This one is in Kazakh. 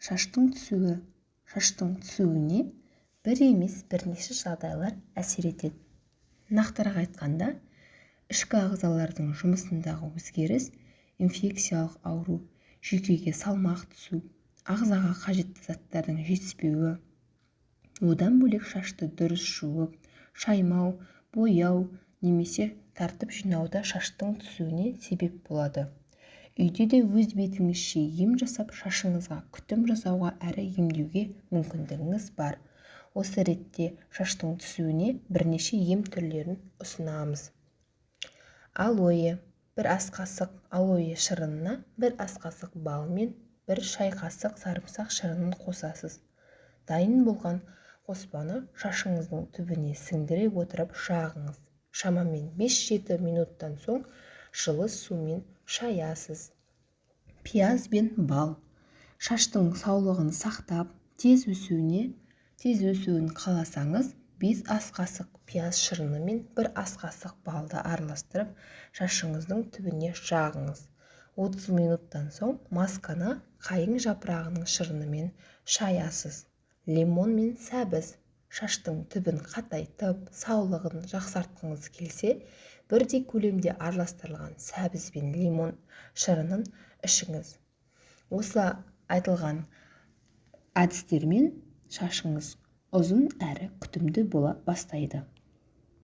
Шаштың түсуі. Шаштың түсуіне бір емес бірнеше жағдайлар әсер етеді. Нақтырақ айтқанда, ішкі ағзалардың жұмысындағы өзгеріс, инфекциялық ауру, жүйкеге салмақ түсу, ағзаға қажетті заттардың жетіспеуі, одан бөлек шашты дұрыс жуып, шаймау, бояу немесе тартып жинауда шаштың түсуіне себеп болады. Үйде де өз бетіңізше ем жасап, шашыңызға күтім жасауға әрі емдеуге мүмкіндігіңіз бар. Осы ретте шаштың түсуіне бірнеше ем түрлерін ұсынамыз. Алоэ. Бір ас қасық алоэ шырынына бір ас қасық бал мен бір шай қасық сарымсақ шырынын қосасыз. Дайын болған қоспаны шашыңыздың түбіне сіңдіре отырып жағыңыз. Шамамен 5-7 минуттан соң жылы сумен шаясыз. Пияз бен бал. Шаштың саулығын сақтап, тез өсуін қаласаңыз, 5 ас қасық пияз шырыны мен 1 ас қасық балды араластырып, шашыңыздың түбіне жағыңыз. 30 минуттан соң масканы қайың жапырағының шырынымен шаясыз. Лимон мен сәбіз. Шаштың түбін қатайтып, саулығын жақсартқыңыз келсе, бірдей көлемде араластырылған сәбіз бен лимон шырынын ішіңіз. Осы айтылған әдістермен шашыңыз ұзын әрі күтімді бола бастайды.